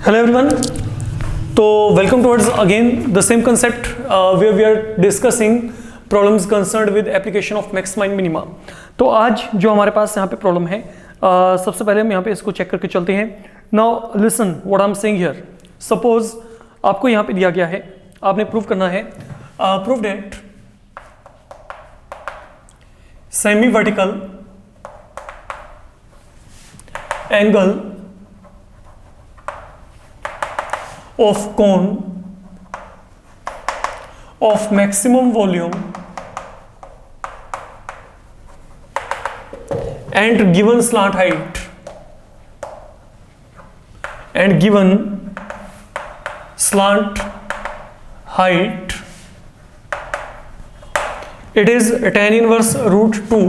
Hello everyone. So welcome towards again the same concept where we are discussing problems concerned with application of maxima and minima. तो आज जो हमारे पास यहाँ पे problem है सबसे पहले हम यहाँ पे इसको चेक करके चलते हैं. Now listen what I am saying here. Suppose आपको यहाँ पे दिया गया है, आपने प्रूव करना है, prove that semi vertical angle of cone of maximum volume and given slant height it is tan inverse root 2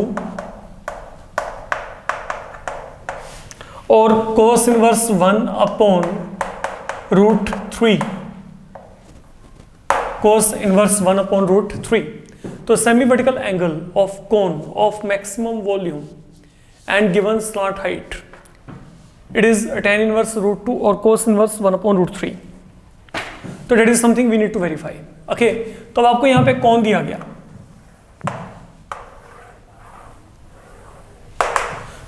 or cos inverse 1 upon root 3 cos inverse 1 upon root 3. तो semi vertical angle of cone of maximum volume and given slant height it is tan inverse root 2 और cos inverse 1 upon root 3. तो that is something we need to verify. Okay, तो अब आपको यहां पे कौन दिया गया,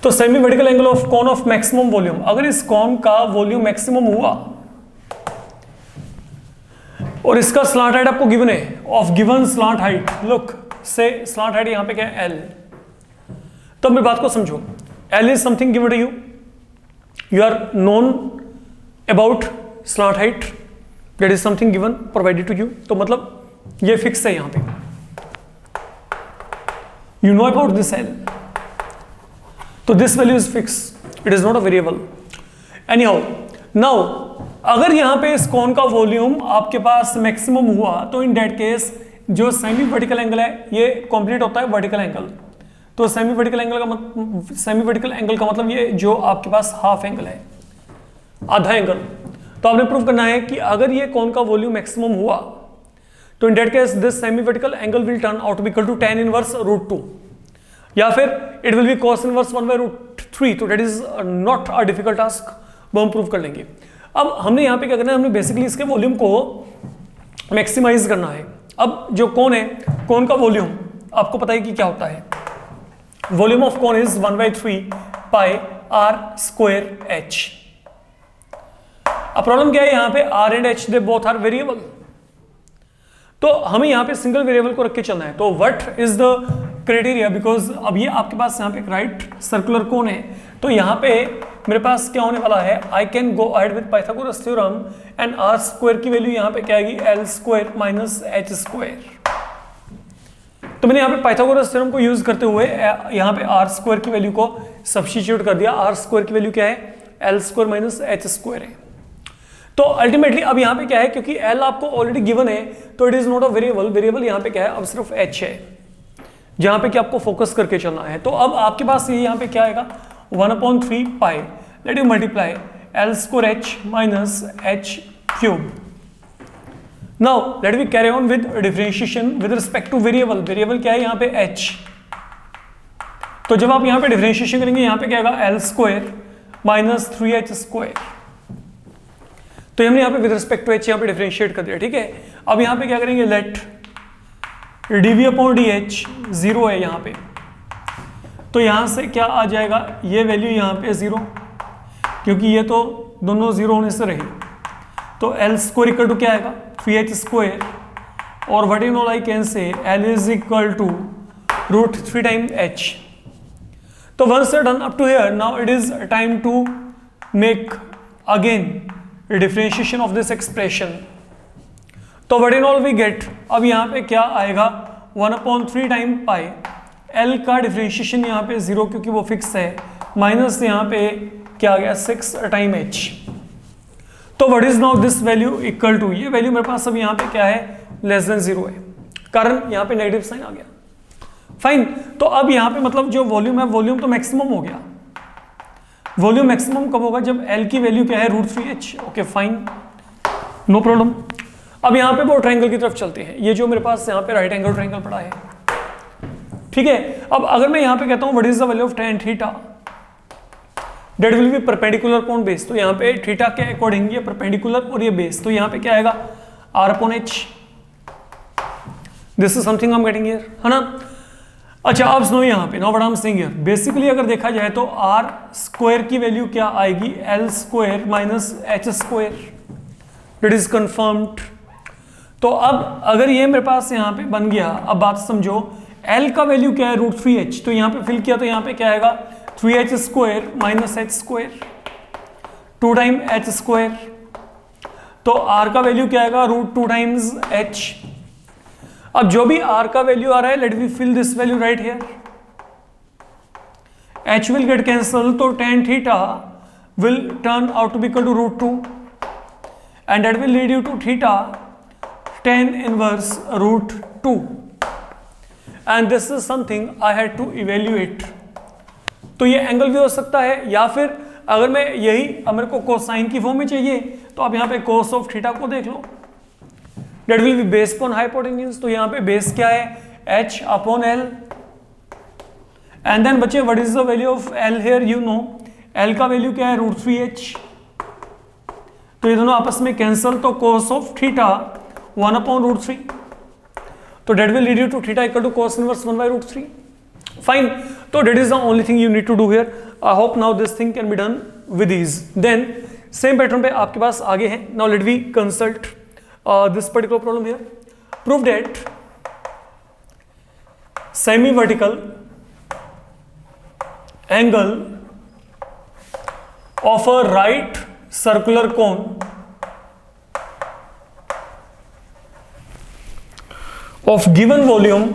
तो semi vertical angle of cone of maximum volume. अगर इस कोन का वॉल्यूम मैक्सिमम हुआ और इसका स्लांट हाइट आपको गिवन है, of given slant height, look से स्लांट हाइट यहां पे क्या है, L. तो मेरी बात को समझो, L is something given to you, you are known about slant height, that is something given provided to you. तो मतलब ये फिक्स है यहां पे, you know about this L. तो this value is fix, it is not a variable. Anyhow now अगर यहां पे इस कोन का वॉल्यूम आपके पास मैक्सिमम हुआ तो इन दैट केस जो सेमी वर्टिकल एंगल है ये कंप्लीट होता है वर्टिकल एंगल. तो सेमी वर्टिकल एंगल का मतलब ये जो आपके पास हाफ एंगल है, आधा एंगल. तो आपने प्रूव करना है कि अगर ये कोन का वॉल्यूम मैक्सिमम हुआ तो in that case this semi vertical angle will turn out to be equal to tan inverse root 2 या फिर it will be cos inverse 1 by root 3. तो that is not a difficult task, वो हम prove कर लेंगे. अब हमने यहाँ पे क्या करना है, हमने बेसिकली इसके वॉल्यूम को मैक्सिमाइज करना है. अब जो कोन है, कोन का वॉल्यूम आपको पता है कि क्या होता है, volume of cone is 1/3 pi r square h. अब प्रॉब्लम क्या है, यहाँ पे r and h they both are variable, तो हमें यहाँ पे सिंगल वेरिएबल को रख के चलना है. तो what is the criteria, because अब ये आपके पास यहाँ पे एक राइट सर्कुलर कोन है, तो यहाँ पे मेरे पास क्या होने वाला है, I can go ahead with Pythagoras theorem and r square की वैल्यू यहाँ पे क्या आएगी, l square minus h square. तो मैंने यहाँ पे पाइथागोरस थ्योरम को यूज करते हुए यहाँ पे आर स्क्वायर की वैल्यू को सब्स्टिट्यूट कर दिया. आर स्क्वायर की वैल्यू क्या है, L square minus h square है. तो अल्टीमेटली अब यहाँ पे क्या है, क्योंकि एल आपको ऑलरेडी गिवन है तो it is not a variable. Variable यहाँ पे क्या है, अब सिर्फ एच है जहाँ पे कि आपको फोकस करके चलना है. तो अब आपके पास ये यहाँ पे क्या आएगा, 1/3 pi, let you multiply L square H minus H cube. Now let we carry on with differentiation with respect to variable. Variable क्या है यहाँ पे, एच. तो जब आप यहाँ पे डिफरेंशिएशन करेंगे यहाँ पे क्या आएगा, L square minus 3h square. तो हमने यहाँ पे विद रिस्पेक्ट टू एच यहाँ पे डिफरेंशिएट कर दिया, ठीक है. अब यहाँ पे क्या करेंगे, लेट dv अपॉन dh 0 है यहाँ पे, तो यहाँ से क्या आ जाएगा, ये वैल्यू यहाँ पे 0, क्योंकि ये तो दोनों 0 होने से रहे. तो एल स्क्वायर इक्वल टू क्या आएगा, 3h स्क्वायर, और what you know I can say L is equal to root 3 time h. तो once done up to here, now it is time to make again differentiation of this expression. तो what in all we get, अब यहाँ पे क्या आएगा, 1/3 time pi, L का differentiation यहाँ पे 0 क्योंकि वो फिक्स है, माइनस यहाँ पे क्या आ गया, 6 टाइम h. तो what is now this value equal to, ये वैल्यू मेरे पास अब यहाँ पे क्या है, लेस देन 0 है, कारण यहाँ पे नेगेटिव साइन आ गया. फाइन. तो अब यहाँ पे मतलब जो वॉल्यूम है, वॉल्यूम तो मैक्सिमम हो गया. वॉल्यूम मैक्सिमम कब होगा, जब L की वैल्यू क्या है, root 3h. Okay fine, no problem. अब यहाँ पे वो ट्रायंगल की तरफ चलते हैं. ये जो मेरे पास यहाँ पे राइट एंगल ट्रायंगल पड़ा है, ठीक है. अब अगर मैं यहाँ पे कहता हूँ what is the value of tan theta, that will be perpendicular upon base, तो यहाँ पे थीटा के अकॉर्डिंग ये परपेंडिकुलर और ये बेस, तो यहाँ पे क्या आएगा r upon h। This is something I am getting here, है ना। अच्छा अब सुनो यहाँ पे, now what I am saying here, basically अगर देखा जाए तो r स्क्वायर की वैल्यू क्या आएगी, l square minus h square, that is confirmed. तो अब अगर ये मेरे पास यहाँ पे बन गया, अब बात समझो, l का वैल्यू क्या है √3h, तो यहाँ पे फिल किया तो यहाँ पे क्या आएगा 3h square minus h square 2 time h square, तो r का वैल्यू क्या आएगा √2 टाइम्स h। अब जो भी r का वैल्यू आ रहा है, let we fill this value right here, h will get cancel, तो tan theta will turn out to be equal to √2 and that will lead you to theta tan inverse √2 and this is something I had to evaluate. तो ये angle भी हो सकता है, या फिर अगर मैं यही मेरे को कोसाइन की फॉर्म में चाहिए तो आप यहाँ पे cos ऑफ थीटा को देख लो, that will be base upon hypotenuse, तो यहाँ पे बेस क्या है h upon l and then बच्चे what is the value of l here, you know l का वैल्यू क्या है √3h, तो ये दोनों आपस में कैंसल, तो cos ऑफ थीटा 1 अपॉन √3, तो that will lead you to theta equal to cos inverse 1 by √3। Fine, तो that is the only thing you need to do here. I hope now this thing can be done with ease. Then same pattern पे आपके पास आगे है, now let we consult this particular problem here. Prove that semi-vertical angle of a right circular cone of given volume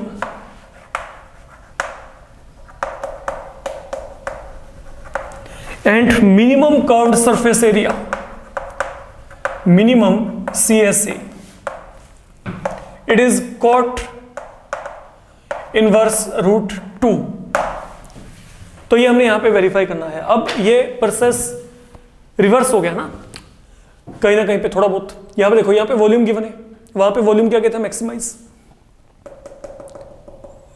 and minimum curved surface area, minimum CSA, it is cot inverse √2। तो ये हमने यहां पे verify करना है। अब ये process reverse हो गया ना कहीं पे थोड़ा बहुत। यहां पे देखो, यहां पे वॉल्यूम गिवन है, वहां पे वॉल्यूम क्या कहते हैं मैक्सिमाइज,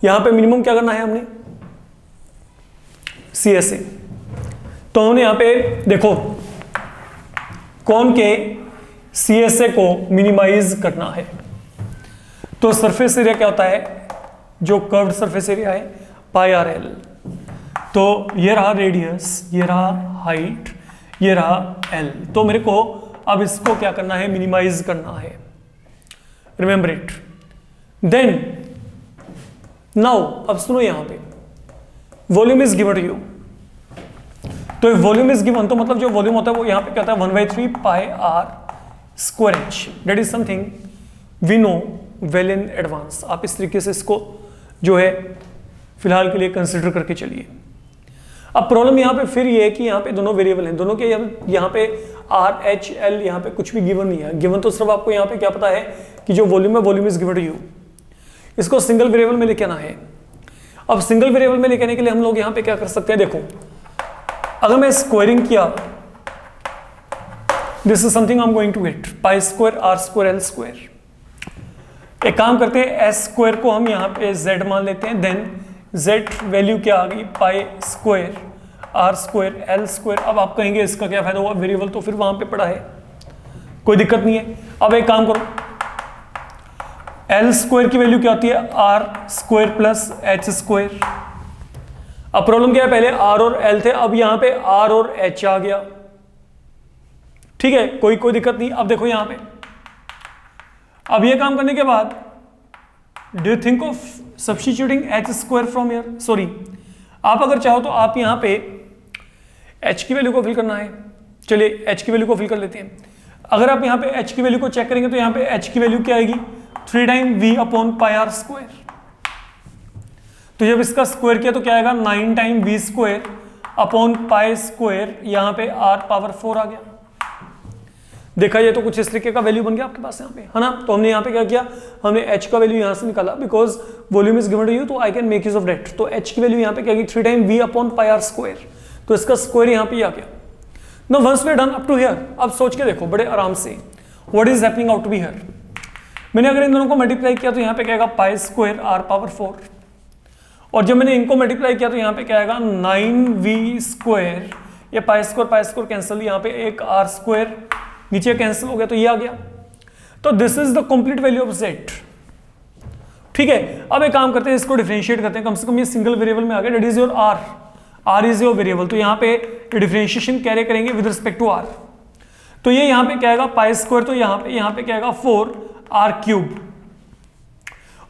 यहां पे मिनिमम क्या करना है हमने CSA। तो हमने यहां पे देखो कौन के CSA को मिनिमाइज करना है, तो सरफेस एरिया क्या होता है, जो कर्व्ड सरफेस एरिया है पाई आर एल। तो ये रहा रेडियस, ये रहा हाइट, ये रहा एल, तो मेरे को अब इसको क्या करना है मिनिमाइज करना है, रिमेंबर इट। देन नाउ अब सुनो, यहां पे volume is given to you, तो वॉल्यूम इज गिवन तो मतलब जो वॉल्यूम होता है वो यहां पे क्या होता है 1/3 pi are square H, that is something we know well in advance. आप इस तरीके से इसको जो है फिलहाल के लिए कंसिडर करके चलिए। अब प्रॉब्लम यहाँ पे फिर ये है कि यहाँ पे दोनों वेरिएबल हैं, दोनों के यहाँ पे आर एच एल यहाँ पे कुछ भी गिवन नहीं है। गिवन तो सिर्फ आपको यहाँ पे क्या पता है कि जो वॉल्यूम है volume is given to you, इसको सिंगल वेरिएबल में लेके आना है। अब सिंगल वेरिएबल में लेके आने के लिए हम लोग यहाँ पे क्या कर सकते हैं, देखो अगर मैं स्क्वायरिंग किया, this is something I am going to get pi square are square l square. एक काम करते हैं, एस स्क्वायर को हम यहाँ पे z मान लेते हैं, देन z वैल्यू क्या आ गई pi square are square l square. अब आप कहेंगे इसका क्या फायदा हुआ, वेरिएबल तो फिर वहां पे पड़ा है, कोई दिक्कत नहीं है। अब एक काम करो, एल स्क्वायर की वैल्यू क्या होती है r square plus h square. अब प्रॉब्लम क्या है, पहले आर और एल थे, अब यहां पे आर और एच आ गया, ठीक है, कोई दिक्कत नहीं। अब देखो यहां पे, अब ये काम करने के बाद do you think of substituting H square from here, sorry आप अगर चाहो तो आप यहां पे एच की वैल्यू को फिल करना है। चलिए एच की वैल्यू को फिल कर लेते हैं। अगर आप यहां पे एच की वैल्यू को चेक करेंगे तो यहां पे एच की वैल्यू क्या आएगी 3 time v upon pi are square. तो जब इसका स्क्वायर किया तो क्या आएगा 9 time v square upon pi square, यहां पे आर पावर 4 आ गया। देखा ये तो कुछ इस तरीके का वैल्यू बन गया आपके पास यहाँ पे, है ना। तो हमने यहाँ पे क्या किया, हमने h का वैल्यू यहाँ से निकाला, because volume is given to you, तो I can make use of that. तो h की वैल्यू यहाँ पे क्या की 3 time v upon pi are square, तो इसका स्क्वायर यहाँ पे आ गया। No once we done up to here, अब सोच के देखो बड़े आराम से what is happening out to be here. मैंने अगर इन दोनों को मल्टीप्लाई किया तो यहाँ पे क्या आएगा पाई स्क्वायर आर पावर 4, और जब मैंने इनको मल्टीप्लाई किया तो यहाँ पे क्या आएगा 9v स्क्वायर, ये पाई स्क्वायर कैंसिल, यहाँ पे एक आर स्क्वायर नीचे कैंसिल हो गया, तो ये आ गया। तो this is the complete value of z। ठीक है, अब एक काम करते हैं, इसको डिफरेंशिएट करते हैं, कम से कम ये सिंगल वेरिएबल में आ गया, that is your r is your variable. तो यहाँ पे डिफरेंशिएशन कैरी करेंगे विद रिस्पेक्ट टू r। तो ये यहाँ पे क्या आएगा पाई स्क्वायर, तो यहाँ पे क्या आएगा 4r³।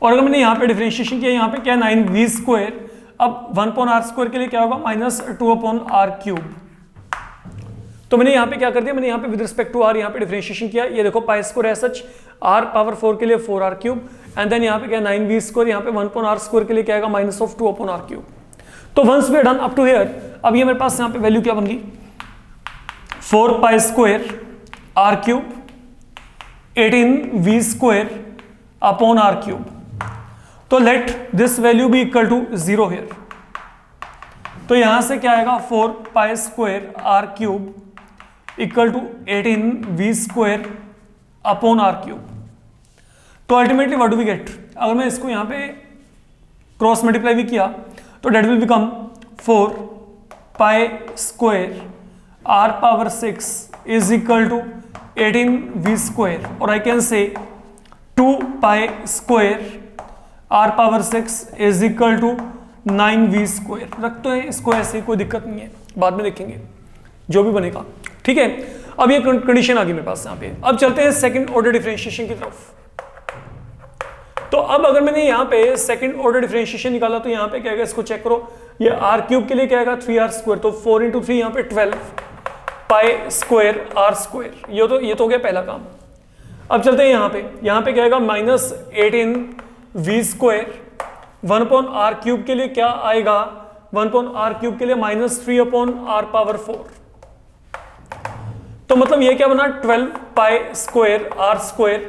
और अगर मैंने यहाँ पे डिफरेंशिएशन किया, यहाँ पे क्या 9v², अब 1/r² के लिए क्या होगा -2/r³। तो मैंने यहाँ पे क्या कर दिया, मैंने यहाँ पे विद रिस्पेक्ट टू r यहाँ पे डिफरेंशिएशन किया। ये देखो पाई स्क्वायर है सच r⁴ के लिए 4r³ एंड देन यहाँ पे क्या 9v², यहाँ पे 1/r² के लिए क्या आएगा -2/r³। तो once we are done up to here, अब ये मेरे पास यहाँ पे वैल्यू क्या बन गई 4π² r³, 18v²/r³। तो let this value be equal to 0 here. तो यहां से क्या आएगा 4π² r³ इक्वल टू 18v²/r³। तो ultimately what do we get, अगर मैं इसको यहां पे क्रॉस मल्टीप्लाई भी किया तो that will become 4π² r⁻⁶ is equal to 18v², और आई कैन से 2π² r⁻⁶ is equal to 9v²। रखते हैं इसको ऐसे, कोई दिक्कत नहीं है, बाद में देखेंगे जो भी बनेगा। ठीक है, अब ये कंडीशन आ गई मेरे पास यहाँ पे। अब चलते हैं सेकंड ऑर्डर डिफरेंशिएशन की तरफ। तो अब अगर मैंने यहाँ पे सेकंड ऑर्डर डिफरेंशिएशन निकाला तो यहाँ पे क्या आएगा, इसको चेक करो, ये r³ के लिए क्या आएगा 3r², तो 4 × 3 यहाँ पे 12 π² r²। ये तो हो गया पहला काम। अब चलते हैं यहाँ पे क्या आएगा -18v², 1/r³ के लिए क्या आएगा 1/r³ के लिए -3/r⁴। तो मतलब ये क्या बना 12π² r²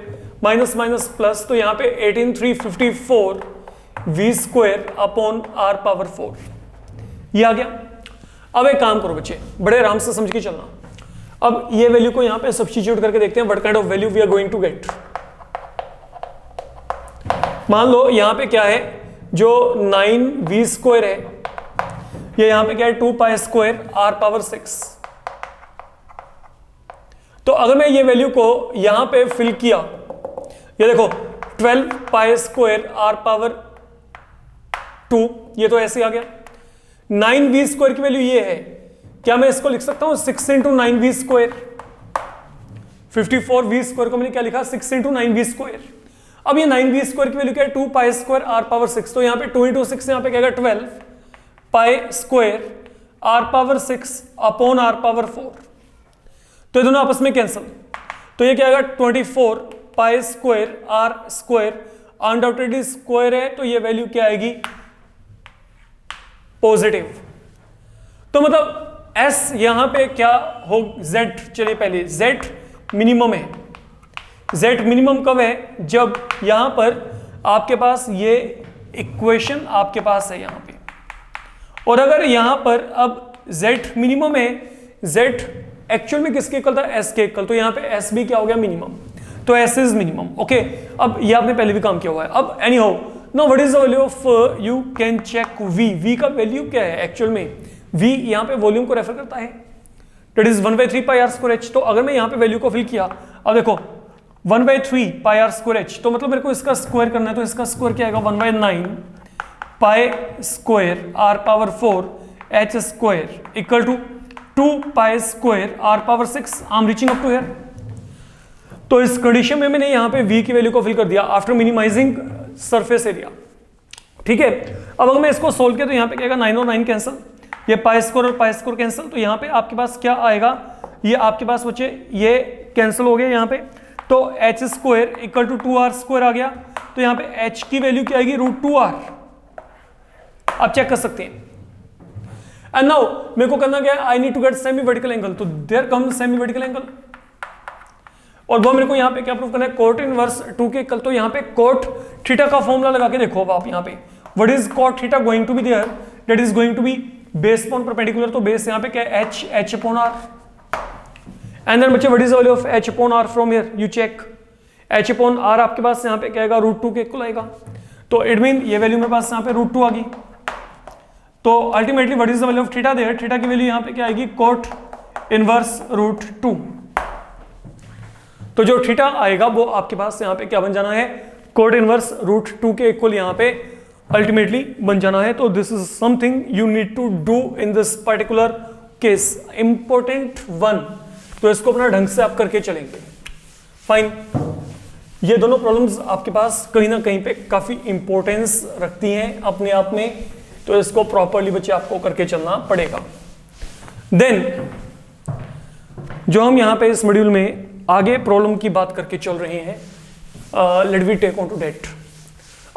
माइनस माइनस प्लस, तो यहाँ पे 18,354v²/r⁴ ये आ गया। अब एक काम करो बच्चे, बड़े आराम से समझ के चलना। अब ये वैल्यू को यहाँ पे सब्स्टिट्यूट करके देखते हैं, what kind of value we are going to get. मान लो यहाँ पे क्या है, जो 9v² है, ये यहाँ पे क्या है 2π² r⁻⁶। तो अगर मैं ये वैल्यू को यहां पे फिल किया, ये देखो 12π² r⁻², ये तो ऐसे आ गया। 9v² की वैल्यू ये है, क्या मैं इसको लिख सकता हूं 6 × 9v²। 54v² को मैंने क्या लिखा 6 × 9v²। अब ये 9v² की वैल्यू क्या है 2π² r⁻⁶, तो यहाँ पे 2 × 6 यहाँ पे क्या है 12π² r⁻⁶/r⁴। तो ये दोनों आपस में कैंसिल, तो ये क्या आएगा 24π² r², अनडाउटेडली स्क्वायर है, तो ये वैल्यू क्या आएगी पॉजिटिव। तो मतलब s यहां पे क्या हो z, चलिए पहले z मिनिमम है। z मिनिमम कब है, जब यहां पर आपके पास ये इक्वेशन आपके पास है यहां पे, और अगर यहां पर अब z मिनिमम है, z एक्चुअल में किसके इक्वल था s के इक्वल, तो यहाँ पे s भी क्या हो गया मिनिमम, तो s इज मिनिमम। ओके, अब ये आपने पहले भी काम किया हुआ है। अब anyhow now what is the value of, you can check v का वैल्यू क्या है एक्चुअल में, v यहाँ पे वॉल्यूम को रेफर करता है, दैट इज 1/3πr²h। तो अगर मैं यहाँ पे वैल्यू को फिल किया, अब देखो 1/3πr²h, तो मतलब मेरे को इसका स्क्वायर करना है, तो इसका स्क्वायर क्या आएगा 1/9π² r⁻⁴h² equal to 2π² r⁻⁶। I am reaching up to here. तो इस कंडीशन में मैंने यहां पे v की वैल्यू को फिल कर दिया आफ्टर मिनिमाइजिंग सरफेस एरिया। ठीक है, अब अगर मैं इसको सोल्व किया तो यहाँ पे क्या आएगा 9 और 9 कैंसिल, ये π² और π² कैंसिल, तो यहाँ पे आपके पास क्या आएगा, ये आपके पास बच्चे ये कैंसिल हो गया यहाँ पे, तो h² इक्वल टू 2r² आ गया। तो यहाँ पे h की वैल्यू क्या आएगी √2r, आप चेक कर सकते हैं। एंड नाउ मेरे को करना क्या है, I need to get semi vertical angle, तो there comes semi vertical angle, और वो मेरे को यहाँ पे क्या प्रूव करना है कोट इनवर्स 2 के इक्वल। तो यहाँ पे कोट थीटा का फॉर्मूला लगा के देखो, अब आप यहाँ पे what is cot theta going to be there, that is going to be base upon perpendicular, तो बेस यहाँ पे क्या है h upon r, and then बच्चे what is the value of h upon r from here, you check h upon r आपके पास यहाँ पे क्या आएगा √2 के इक्वल आएगा। तो इट मीन ये वैल्यू मेरे पास यहाँ पे √2 आ गई। तो ultimately what is the value of theta there, theta की वैल्यू यहाँ पे क्या आएगी, कोट इनवर्स रूट 2। तो जो थीटा आएगा वो आपके पास यहाँ पे क्या बन जाना है, कोट इनवर्स रूट 2 के इक्वल यहाँ पे अल्टीमेटली बन जाना है। तो this is something you need to do in this particular case, important one. तो इसको अपना ढंग से आप करके चलेंगे। फाइन, ये दोनों प्रॉब्लम्स आपके पास कहीं ना कहीं पे काफी इंपॉर्टेंस रखती हैं अपने आप में, तो इसको प्रॉपरली बच्चे आपको करके चलना पड़ेगा। देन जो हम यहाँ पे इस मॉड्यूल में आगे प्रॉब्लम की बात करके चल रहे हैं, let we take on to that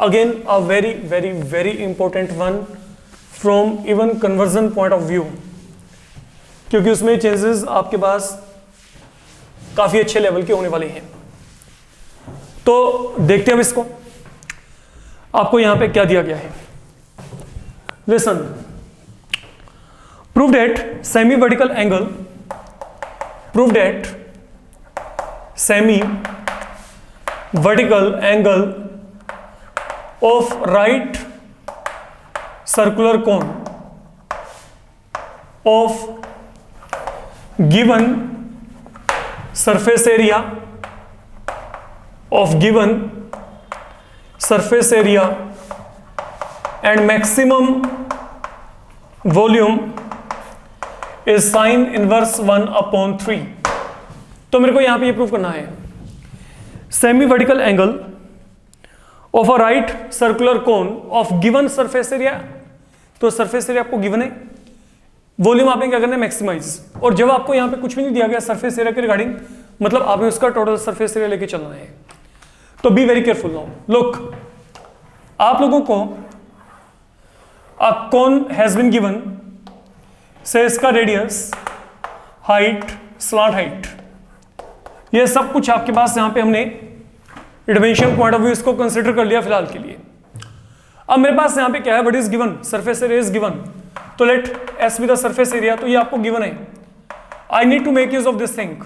again a very very very important one from even conversion point of view, क्योंकि उसमें चेंजेस आपके पास काफी अच्छे लेवल के होने वाले हैं। तो देखते हैं अब इसको, आपको यहां पे क्या दिया गया है। Listen, prove that semi vertical angle, prove that semi vertical angle of right circular cone of given surface area of given surface area and maximum volume is sin inverse 1/3। तो मेरे को यहां पे ये प्रूव करना है, semi vertical angle of a right circular cone of given surface area. तो surface area आपको गिवन है, वॉल्यूम आपने क्या करना है, मैक्सिमाइज। और जब आपको यहाँ पे कुछ भी नहीं दिया गया सरफेस एरिया के रिगार्डिंग, मतलब आपने उसका टोटल सरफेस एरिया लेके चलना है। तो be very careful now. Look, आप लोगों को अ कोन हैज बीन गिवन, से इसका रेडियस, हाइट, स्लॉट हाइट, ये सब कुछ आपके पास यहाँ पे हमने डायमेंशन पॉइंट ऑफ व्यू इसको कंसिडर कर लिया फिलहाल के लिए। अब मेरे पास यहाँ पे क्या है, what is given, surface area is given. तो let S be the surface area, तो ये आपको गिवन है। I need to make use of this thing.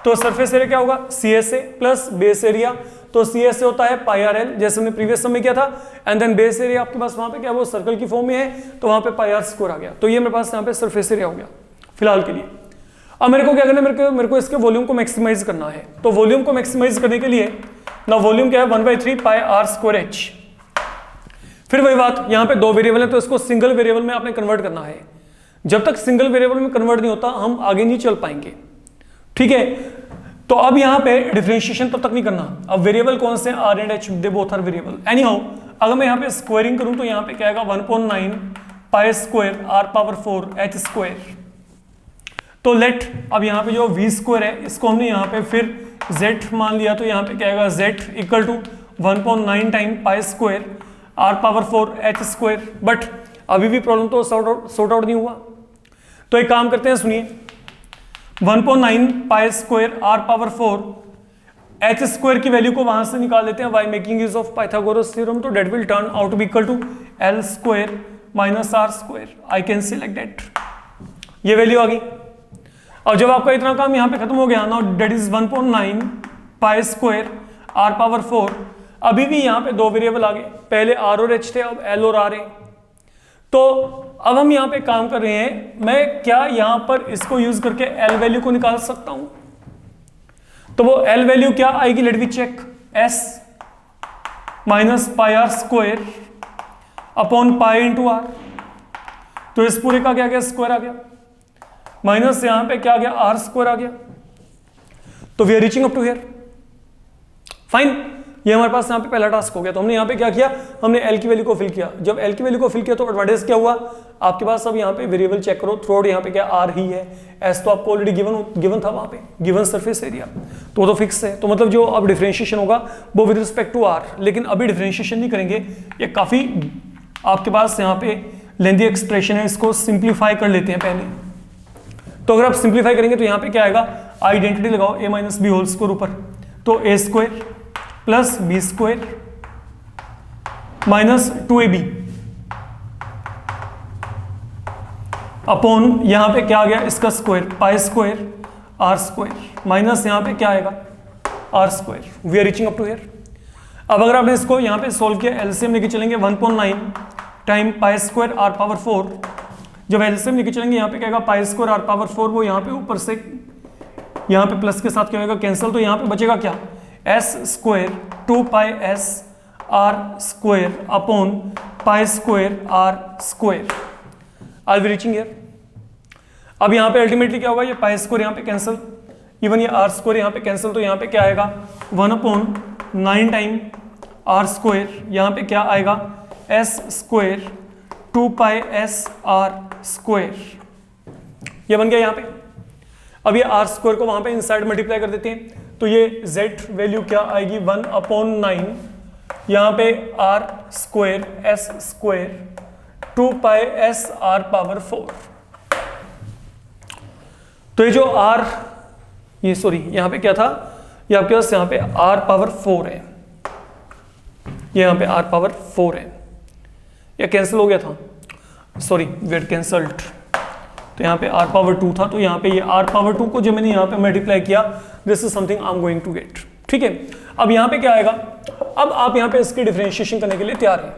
तो सरफेस एरिया क्या होगा, C S A plus base area. तो सी एस ए होता है पाई आर एल, जैसे हमने प्रीवियस समय किया था, एंड देन बेस एरिया आपके पास वहां पे क्या, वो सर्कल की फॉर्म में है, तो वहां पे पाई आर स्क्वायर आ गया। तो ये मेरे पास यहाँ पे सरफेस एरिया हो गया फिलहाल के लिए। अब मेरे को क्या करना है, मेरे को इसके वॉल्यूम को मैक्सिमाइज करना है। तो वॉल्यूम को मैक्सिमाइज करने के लिए ना वॉल्यूम क्या है, 1/3 पाई आर स्क्वायर एच। फिर वही बात, यहाँ पे दो वेरिएबल है तो इसको सिंगल वेरिएबल में आपने कन्वर्ट करना है। जब तक सिंगल वेरिएबल में कन्वर्ट नहीं होता हम आगे नहीं चल पाएंगे, ठीक है। तो अब यहाँ पे डिफरेंशिएशन तब तक नहीं करना। अब वेरिएबल कौन से, r and h, they both are variable. Anyhow, अगर मैं यहाँ पे स्क्वायरिंग करूं तो यहाँ पे क्या आएगा, 1/9 pi square are power 4 H square. तो लेट, अब यहाँ पे जो वी स्क्वायर है इसको हमने यहाँ पे फिर z मान लिया, तो यहाँ पे क्या आएगा, z equal to 1/9 time pi square are power 4 H square. But अभी भी प्रॉब्लम तो सॉर्ट आउट नहीं हुआ। तो एक काम करते हैं, सुनिए, 1/9 pi square are power 4 H square की वैल्यू को वहां से निकाल लेते हैं by making use of Pythagoras theorem. तो that will turn out to be equal to L square minus R square. I can say like that, ये value आ गई। और जब आपका इतना काम यहाँ पे खत्म हो गया, now that is 1/9 pi square are power 4। अभी भी यहाँ पे दो वेरिएबल आ गए, पहले आर और एच थे, अब एल और आर है। तो अब हम यहाँ पे काम कर रहे हैं, मैं क्या यहाँ पर इसको यूज करके एल वैल्यू को निकाल सकता हूं। तो वो एल वैल्यू क्या आएगी, let we check, s minus pi are square upon pi into r. तो इस पूरे का क्या गया, स्क्वायर आ गया, माइनस यहां पे क्या आ गया, आर स्क्वायर आ गया। तो we are reaching up to here. Fine, ये हमारे पास यहाँ पे पहला टास्क हो गया। तो हमने यहाँ पे क्या किया, हमने एल की वैल्यू को फिल किया। जब एल की वैल्यू को फिल किया तो एडवांटेज क्या हुआ, आपके पास अब यहाँ पे वेरिएबल चेक करो, थ्रू आउट यहाँ पे क्या आर ही है, एस तो आपको ऑलरेडी गिवन था वहाँ पे, गिवन सरफेस एरिया, तो वो तो फिक्स है। तो मतलब जो अब डिफरेंशिएशन होगा वो विद रिस्पेक्ट टू आर, लेकिन अभी डिफरेंशिएशन नहीं करेंगे, ये काफी आपके पास यहाँ पे लेंथी एक्सप्रेशन है, इसको सिंप्लीफाई कर लेते हैं पहले। तो अगर आप सिंप्लीफाई करेंगे तो यहाँ पे क्या आएगा, आइडेंटिटी लगाओ, A minus B whole square ऊपर, तो A square plus B square minus 2ab upon यहां पे क्या आ गया, इसका square pi square are square minus यहां पे क्या आएगा, R square. We are reaching up to here. अब अगर आपने इसको यहां पे सोल्व किया, एलसीएम लेके चलेंगे, 1/9 time pi square are power 4, जब एलसीएम लेके चलेंगे यहाँ पे क्या आएगा पाई स्क्वायर आर पावर 4, वो यहाँ पे ऊपर से यहाँ पे प्लस के साथ क्या होगा कैंसिल, तो यहाँ पे बचेगा क्या s square 2 pi s r square upon pi square are square. I will reaching here. अब यहाँ पे अल्टीमेटली क्या होगा, ये पाई स्क्वायर यहाँ पे कैंसिल, इवन ये आर स्क्वायर यहाँ पे कैंसिल, तो यहाँ पे क्या आएगा 1/9 टाइम आर स्क्वायर, यहाँ पे क्या आएगा S square 2 pi s r square, ये बन गया यहाँ पे। अब ये आर स्क्वायर को वहां पे इनसाइड मल्टीप्लाई कर देते हैं, तो ये z वैल्यू क्या आएगी 1/9, यहाँ पे r square s square 2 pi s r power 4। तो ये जो आर, ये सॉरी यहाँ पे क्या था, ये आपके पास यहाँ पे आर पावर 4 है, ये यहाँ पे आर पावर 4 है, या कैंसिल हो गया था, सॉरी वेट कैंसल्ड, तो यहाँ पे आर पावर 2 था, तो यहाँ पे ये आर पावर 2 को जो मैंने यहाँ पे मल्टीप्लाई किया, this is something I am going to get. ठीक है, अब यहाँ पे क्या आएगा, अब आप यहाँ पे इसकी डिफरेंशिएशन करने के लिए तैयार हैं,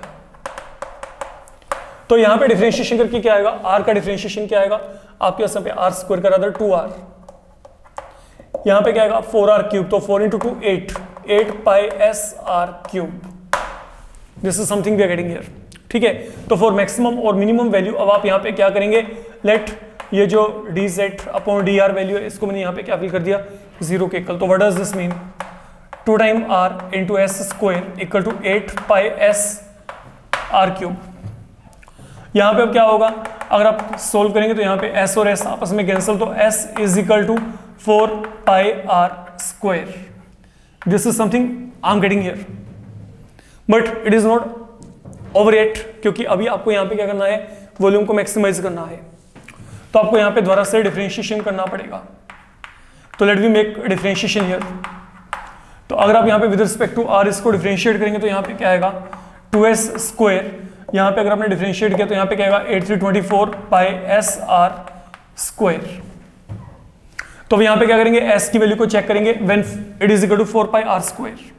तो यहाँ पे डिफरेंशिएशन करके क्या आएगा, आर का डिफरेंशिएशन क्या आएगा आपके पास यहाँ पे आर स्क्वायर का रादर 2r, यहाँ पे क्या आएगा 4r क्यूब, तो 4 × 2 8 pi s r cube, this is something we are getting here. ठीक है, तो फॉर मैक्सिमम और मिनिमम वैल्यू अब आप यहाँ पे क्या करेंगे, लेट ये जो dz अपॉन dr वैल्यू है इसको मैंने यहाँ पे क्या फिल कर दिया 0 के इक्वल, तो what does this mean 2 time r into s square equal to 8 pi s r cube. यहाँ पे अब क्या होगा, अगर आप सोल्व करेंगे तो यहाँ पे s और s आपस में कैंसिल, तो s is equal to 4 pi are square, this is something I am getting here, but it is not over yet, क्योंकि अभी आपको यहाँ पे क्या करना है, वॉल्यूम को मैक्सिमाइज करना है, तो आपको यहाँ पे दोबारा से डिफरेंशिएशन करना पड़ेगा। तो let we make differentiation here. तो अगर आप यहाँ पे विद रिस्पेक्ट टू आर इसको डिफरेंशिएट करेंगे तो यहाँ पे क्या आएगा 2s स्क्वायर, यहाँ पे अगर आपने डिफरेंशिएट किया तो यहाँ पे क्या आएगा 8324 पाई एस आर स्क्वायर। तो यहाँ पे क्या करेंगे, s की वैल्यू को चेक करेंगे when it is equal to 4 pi are square.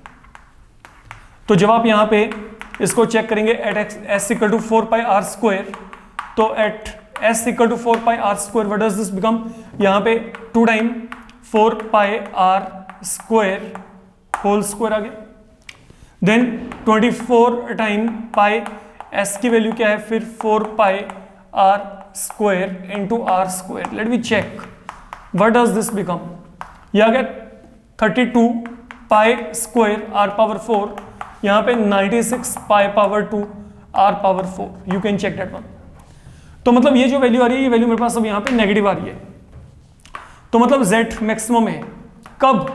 तो जब आप यहाँ पे इसको चेक करेंगे at s equal to 4 pi are square, तो at s equal to 4 pi are square what does this become, यहाँ पे 2 time 4 pi are square whole square आ गया, देन 24 टाइम पाई s की वैल्यू क्या है फिर 4 pi are square into are square. Let me check what does this become, यह आ गया 32 पाई स्क्वायर आर पावर 4, यहाँ पे 96 pi power 2 r power 4, you can check that one. तो मतलब ये जो वैल्यू आ रही है, ये वैल्यू मेरे पास अब यहाँ पे नेगेटिव आ रही है, तो मतलब z मैक्सिमम है कब,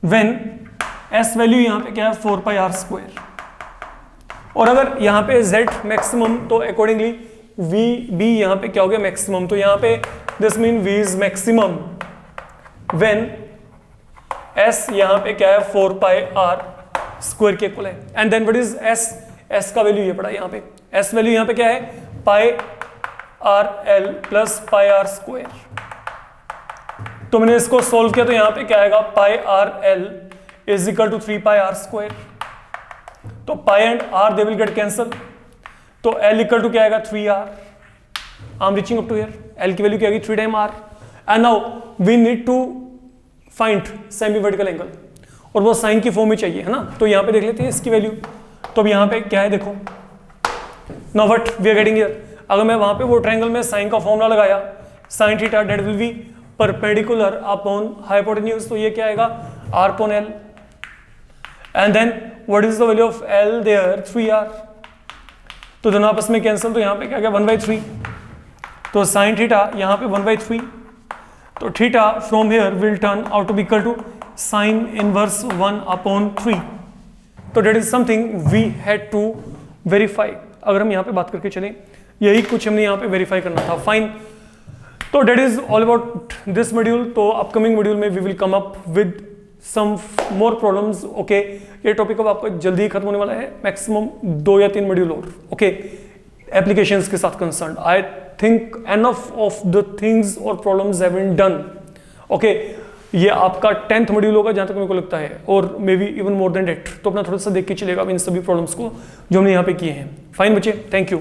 व्हेन s वैल्यू यहाँ पे क्या है 4 पाई आर स्क्वायर, और अगर यहाँ पे z मैक्सिमम तो अकॉर्डिंगली v भी यहाँ पे क्या हो गया मैक्सिमम, तो यहाँ पे this mean v is maximum when s यहाँ पे क्या है 4 पाई आर स्क्वायर के इक्वल है, and then what is s का वैल्यू ये पड़ा यहाँ पे, s वैल्यू यहाँ पे क्या है pi r l plus pi are square. तो मैंने इसको सोल्व किया तो यहाँ पे क्या आएगा pi r l is equal to 3 pi are square, तो pi and r they will get cancel, तो एल इक्वल टू क्या आएगा 3r, I am reaching up to here, l की वैल्यू क्या आएगी 3 time r, and now we need to find semi vertical angle, और वो sign की form में चाहिए है ना, तो यहाँ पे देख लेते हैं इसकी वैल्यू। तो अब यहाँ पे क्या है देखो, now what we are getting here, अगर मैं वहां पे वो ट्रायंगल में साइन का फॉर्मूला लगाया sine theta that will be perpendicular upon hypotenuse, तो ये क्या आएगा r upon l, and then what is the value of l there 3r, तो दोनों आपस में कैंसिल, तो यहाँ पे क्या गया 1/3, तो साइन थीटा यहाँ पे 1/3, तो theta from here will turn out to be equal to sine inverse 1/3, तो that is something we had to verify. अगर हम यहाँ पे बात करके चलें, यही कुछ हमने यहाँ पे वेरीफाई करना था, फाइन। तो that is all about this module. तो अपकमिंग मॉड्यूल में we will come up with some more problems, okay. ये टॉपिक अब आपका जल्दी ही खत्म होने वाला है, मैक्सिमम 2 या 3 मॉड्यूल और, ओके, एप्लीकेशंस के साथ concern. I think enough of the things or problems have been done, okay। ये आपका 10th मॉड्यूल होगा जहां तक मेरे को लगता है, और maybe even more than that. तो अपना थोड़ा सा देख के चलेगा इन सभी प्रॉब्लम्स को जो हमने यहाँ पे किए हैं। फाइन बच्चे, थैंक यू।